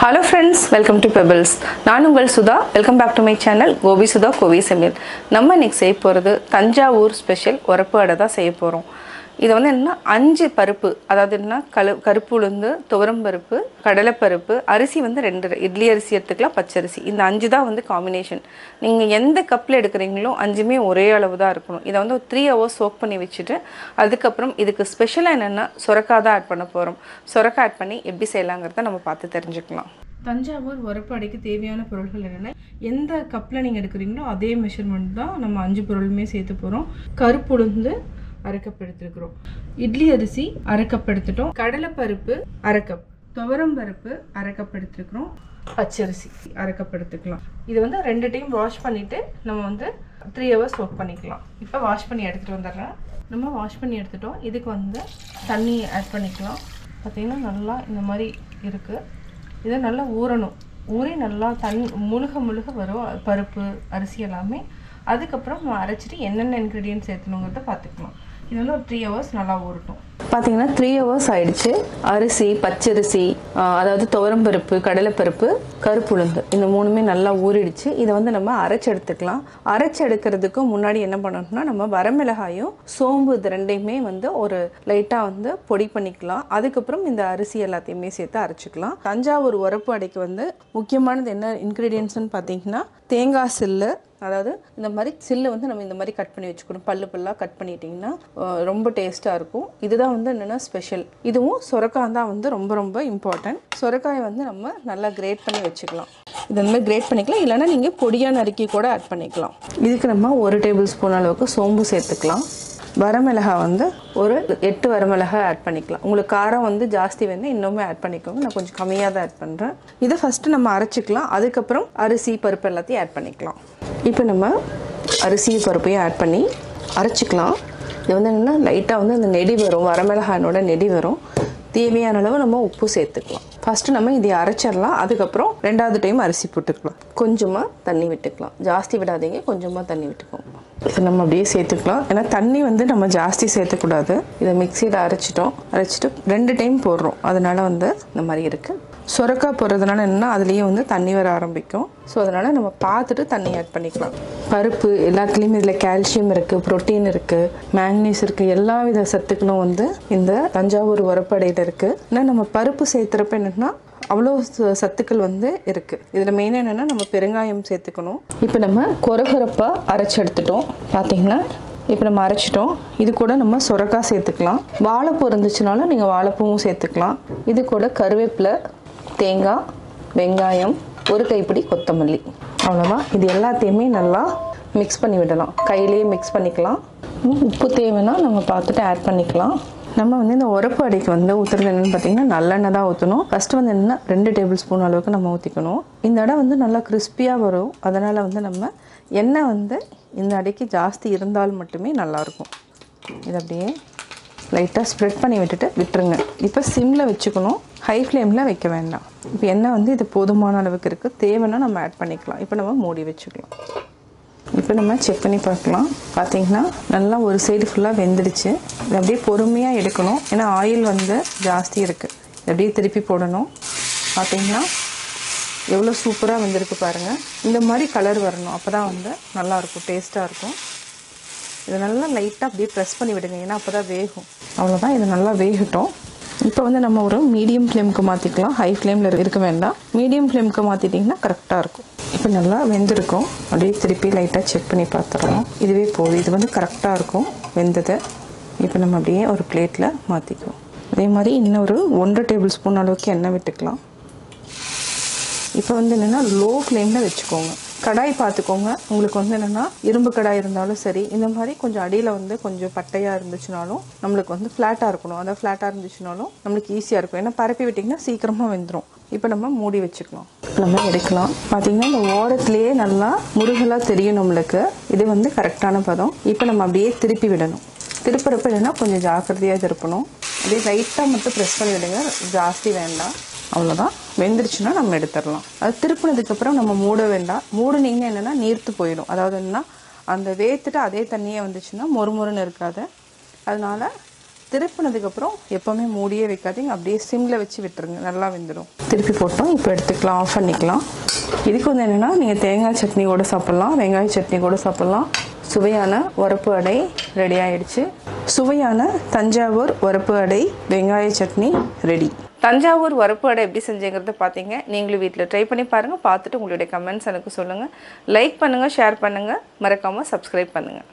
Hello friends, welcome to Pebbles. நான் உங்கள் Sudha. Welcome back to my channel Gopi Sudha கோவி சமையல். நம்ம இன்னைக்கு செய்ய போறது தஞ்சாவூர் ஸ்பெஷல் உரப்பு அடை தான் செய்ய போறோம். இது வந்து என்ன 5 பருப்பு, அதாவது என்ன கருப்பு உளுந்து, துவரம் பருப்பு, கடலை பருப்பு, அரிசி வந்து 2 இட்லி அரிசி எடுத்துக்கலாம், பச்சரிசி. இந்த 5 தான் வந்து காம்பினேஷன். நீங்க எந்த கப்ல எடுக்கறீங்களோ 5மே ஒரே அளவு தான் இருக்கணும். இத வந்து 3 hours சோக் பண்ணி வச்சிட்டு அதுக்கு அப்புறம் இதுக்கு ஸ்பெஷலா என்னன்னா சொரக்காய் தான் ஆட் பண்ண போறோம். சொரக்காய் ஆட் பண்ணி எப்படி செய்யலாம்ங்கறத நம்ம பார்த்து தெரிஞ்சுக்கலாம். தஞ்சாவூர் உரப்பு அடைக்கு தேவையான பொருட்கள் என்னென்ன, எந்த கப்பில் நீங்கள் எடுக்கிறீங்களோ அதே மெஷர்மெண்ட் தான் நம்ம 5 பொருளுமே சேர்த்து போகிறோம். கருப்பு உளுந்து அரை கப் எடுத்துருக்குறோம், இட்லி அரிசி அரை கப் எடுத்துட்டோம், கடலைப்பருப்பு அரை கப், துவரம் பருப்பு அரை கப் எடுத்துருக்குறோம், பச்சரிசி அரை கப் எடுத்துக்கலாம். இது வந்து 2 டைம் வாஷ் பண்ணிவிட்டு நம்ம வந்து 3 hours சோக் பண்ணிக்கலாம். இப்போ வாஷ் பண்ணி எடுத்துகிட்டு வந்துடுறேன். நம்ம வாஷ் பண்ணி எடுத்துட்டோம். இதுக்கு வந்து தண்ணி ஆட் பண்ணிக்கலாம். பார்த்திங்கன்னா நல்லா இந்த மாதிரி இருக்குது. இதை நல்லா ஊறணும். ஊறி நல்லா முழுக வரும் பருப்பு அரிசி எல்லாமே. அதுக்கப்புறம் நம்ம அரைச்சிட்டு என்னென்ன இன்க்ரீடியன்ட் சேர்த்துணுங்கிறத பார்த்துக்கலாம். இது வந்து ஒரு 3 hours நல்லா ஊறட்டும். பார்த்தீங்கன்னா 3 hours ஆயிடுச்சு. அரிசி, பச்சரிசி, அதாவது துவரம்பருப்பு, கடலைப்பருப்பு, கருப்பு உளுந்து இந்த 3மே நல்லா ஊறிடுச்சு. இதை வந்து நம்ம அரைச்சி எடுத்துக்கலாம். அரைச்சி எடுக்கிறதுக்கு முன்னாடி என்ன பண்ணணும்னா, நம்ம வரமிளகாயும் சோம்பு இது 2யுமே வந்து ஒரு லைட்டாக வந்து பொடி பண்ணிக்கலாம். அதுக்கப்புறம் இந்த அரிசி எல்லாத்தையுமே சேர்த்து அரைச்சிக்கலாம். தஞ்சாவூர் உரப்பு அடைக்கு வந்து முக்கியமானது என்ன இன்க்ரீடியன்ட்ஸ்னு பார்த்தீங்கன்னா, தேங்காய் சில்லு, அதாவது இந்த மாதிரி சில்லு வந்து நம்ம இந்த மாதிரி கட் பண்ணி வச்சுக்கணும். பல்லாக கட் பண்ணிட்டிங்கன்னா ரொம்ப டேஸ்ட்டாக இருக்கும். இதுதான் வந்து என்னென்னா ஸ்பெஷல். இதுவும் சொரக்காய் தான் வந்து ரொம்ப இம்பார்ட்டன்ட். சொரக்காயை வந்து நம்ம நல்லா கிரேட் பண்ணி வச்சுக்கலாம். இது அந்த மாதிரி கிரேட் பண்ணிக்கலாம், இல்லைன்னா நீங்கள் பொடியாக நறுக்கி கூட ஆட் பண்ணிக்கலாம். இதுக்கு நம்ம 1 டேபிள் ஸ்பூன் அளவுக்கு சோம்பு சேர்த்துக்கலாம். வரமிளகாய் வந்து ஒரு 8 வரமிளகாய் ஆட் பண்ணிக்கலாம். உங்களுக்கு காரம் வந்து ஜாஸ்தி வேணும் இன்னுமே ஆட் பண்ணிக்கோங்க. நான் கொஞ்சம் கம்மியாக தான் ஆட் பண்ணுறேன். இதை ஃபஸ்ட்டு நம்ம அரைச்சிக்கலாம். அதுக்கப்புறம் அரிசி பருப்பு எல்லாத்தையும் ஆட் பண்ணிக்கலாம். இப்போ நம்ம அரிசி பருப்பையும் ஆட் பண்ணி அரைச்சிக்கலாம். இது வந்து என்னென்னா லைட்டாக வந்து அந்த நெடி வரும், வரமிளகாயோட நெடி வரும். தேவையான அளவு நம்ம உப்பு சேர்த்துக்கலாம். ஃபஸ்ட்டு நம்ம இதை அரைச்சிடலாம். அதுக்கப்புறம் 2வது டைம் அரிசி போட்டுக்கலாம். கொஞ்சமாக தண்ணி விட்டுக்கலாம். ஜாஸ்தி விடாதீங்க, கொஞ்சமாக தண்ணி விட்டுக்கோங்க. இதை நம்ம அப்படியே சேர்த்துக்கலாம். ஏன்னா தண்ணி வந்து நம்ம ஜாஸ்தி சேர்த்துக்கூடாது. இதை மிக்சியில் அரைச்சிட்டு 2 டைம் போடுறோம். அதனால வந்து இந்த மாதிரி இருக்குது. சொரக்காய் போடுறதுனால என்னென்னா அதுலேயே வந்து தண்ணி வர ஆரம்பிக்கும். ஸோ அதனால் நம்ம பார்த்துட்டு தண்ணி ஆட் பண்ணிக்கலாம். பருப்பு எல்லாத்துலேயுமே இதில் கால்சியம் இருக்குது, ப்ரோட்டீன் இருக்குது, மேக்னீஸ் இருக்குது, எல்லா வித சத்துக்களும் வந்து இந்த தஞ்சாவூர் உரப்பு அடையில் இருக்குது. ஏன்னா நம்ம பருப்பு சேர்த்துறப்ப என்னென்னா அவ்வளோ சத்துக்கள் வந்து இருக்குது. இதில் மெயினாக என்னென்னா நம்ம பெருங்காயம் சேர்த்துக்கணும். இப்போ நம்ம கொரகொரப்பாக அரைச்சி எடுத்துட்டோம். பார்த்தீங்கன்னா இப்போ நம்ம அரைச்சிட்டோம். இது கூட நம்ம சொரக்காய் சேர்த்துக்கலாம். வாழைப்பூ இருந்துச்சுனாலும் நீங்கள் வாழைப்பூவும் சேர்த்துக்கலாம். இது கூட கருவேப்பிலை, தேங்காய், வெங்காயம், ஒரு கைப்பிடி கொத்தமல்லி, அவ்வளோதான். இது எல்லாத்தையுமே நல்லா மிக்ஸ் பண்ணி விடலாம். கையிலேயே மிக்ஸ் பண்ணிக்கலாம். உப்பு தேவைன்னா நம்ம பார்த்துட்டு ஆட் பண்ணிக்கலாம். நம்ம வந்து இந்த உரப்பு அடைக்கு வந்து ஊற்றுறது என்னென்னு பார்த்தீங்கன்னா நல்லெண்ணெய் தான் ஊற்றணும். ஃபஸ்ட்டு வந்து என்னென்னா 2 டேபிள் ஸ்பூன் அளவுக்கு நம்ம ஊற்றிக்கணும். இந்த அடை வந்து நல்லா கிறிஸ்பியாக வரும். அதனால் வந்து நம்ம எண்ணெய் வந்து இந்த அடைக்கு ஜாஸ்தி இருந்தால் மட்டுமே நல்லாயிருக்கும். இது அப்படியே லைட்டாக ஸ்ப்ரெட் பண்ணி விட்டுருங்க. இப்போ சிம்மில் வச்சுக்கணும், ஹை ஃப்ளேமில் வைக்க வேண்டாம். இப்போ எண்ணெய் வந்து இது போதுமான அளவுக்கு இருக்குது. தேவைன்னா நம்ம ஆட் பண்ணிக்கலாம். இப்போ நம்ம மூடி வச்சுக்கலாம். இப்போ நம்ம செக் பண்ணி பார்க்கலாம். பார்த்தீங்கன்னா நல்லா ஒரு சைடு ஃபுல்லாக வெந்துடுச்சு. இது அப்படியே பொறுமையாக எடுக்கணும். ஏன்னா ஆயில் வந்து ஜாஸ்தி இருக்குது. இது அப்படியே திருப்பி போடணும். பார்த்தீங்கன்னா எவ்வளோ சூப்பராக வெந்திருக்கு பாருங்கள். இந்த மாதிரி கலர் வரணும். அப்போ தான் வந்து நல்லாயிருக்கும், டேஸ்ட்டாக இருக்கும். இதை நல்லா லைட்டாக அப்படியே ப்ரெஸ் பண்ணி விடுங்க, ஏன்னா அப்போ தான் வேகும். அவ்வளோதான், இது நல்லா வேகட்டும். இப்போ வந்து நம்ம ஒரு மீடியம் ஃப்ளேமுக்கு மாற்றிக்கலாம். ஹை ஃப்ளேமில் இருக்க வேண்டாம். மீடியம் ஃப்ளேமுக்கு மாற்றிட்டிங்கன்னா கரெக்டாக இருக்கும். இப்போ நல்லா வெந்திருக்கும். அப்படியே திருப்பி லைட்டாக செக் பண்ணி பார்த்துடலாம். இதுவே போதும். இது வந்து கரெக்டாக இருக்கும் வெந்தது. இப்போ நம்ம அப்படியே ஒரு பிளேட்டில் மாற்றிக்குவோம். அதே மாதிரி இன்னொரு 1 டேபிள் ஸ்பூன் அளவுக்கு எண்ணெய் விட்டுக்கலாம். இப்போ வந்து என்னென்னா லோ ஃப்ளேமில் வச்சுக்கோங்க. கடாய் பார்த்துக்கோங்க. உங்களுக்கு வந்து என்னென்னா இரும்பு கடாய் இருந்தாலும் சரி, இந்த மாதிரி கொஞ்சம் அடியில் வந்து கொஞ்சம் பட்டையாக இருந்துச்சுனாலும் நம்மளுக்கு வந்து ஃப்ளாட்டாக இருக்கணும். அதாவது ஃப்ளாட்டாக இருந்துச்சுனாலும் நம்மளுக்கு ஈஸியாக இருக்கும். ஏன்னா பரப்பி விட்டிங்கன்னா சீக்கிரமாக வெந்துடும். இப்போ நம்ம மூடி வச்சுக்கலாம். நம்ம எடுக்கலாம். பார்த்தீங்கன்னா இந்த ஓரத்துலேயே நல்லா முருகலாக தெரியும் நம்மளுக்கு. இது வந்து கரெக்டான பதம். இப்போ நம்ம அப்படியே திருப்பி விடணும். திருப்புறப்ப இல்லைன்னா கொஞ்சம் ஜாக்கிரதையாக திருப்பணும். அப்படியே லைட்டாக மட்டும் ப்ரெஸ் பண்ணி விடுங்க, ஜாஸ்தி வேண்டாம். அவ்வளோதான். வெந்துருச்சுன்னா நம்ம எடுத்துடலாம். அது திருப்பினதுக்கப்புறம் நம்ம மூட வேண்டாம். மூடுனீங்கன்னா என்னென்னா நீர்த்து போயிடும். அதாவது என்னன்னா அந்த வேத்துட்டு அதே தண்ணியே வந்துச்சுன்னா மொறுமொறுன்னு இருக்காது. அதனால திருப்பினதுக்கப்புறம் எப்போவுமே மூடியே வைக்காதீங்க, அப்படியே சிம்மில் வச்சு விட்டுருங்க, நல்லா வெந்துடும். திருப்பி போட்டோம், இப்போ எடுத்துக்கலாம், ஆஃப் பண்ணிக்கலாம். இதுக்கு வந்து என்னென்னா நீங்கள் தேங்காய் சட்னி கூட சாப்பிட்லாம், வெங்காய சட்னி கூட சாப்பிட்லாம். சுவையான உரப்பு அடை ரெடி ஆயிடுச்சு. சுவையான தஞ்சாவூர் உரப்பு அடை வெங்காய சட்னி ரெடி. தஞ்சாவூர் உரப்பு அடை எப்படி செஞ்சேங்கிறத பார்த்தீங்க. நீங்களும் வீட்டில் ட்ரை பண்ணி பாருங்கள். பார்த்துட்டு உங்களுடைய கமெண்ட்ஸ் எனக்கு சொல்லுங்கள். லைக் பண்ணுங்கள், ஷேர் பண்ணுங்கள், மறக்காமல் சப்ஸ்கிரைப் பண்ணுங்கள்.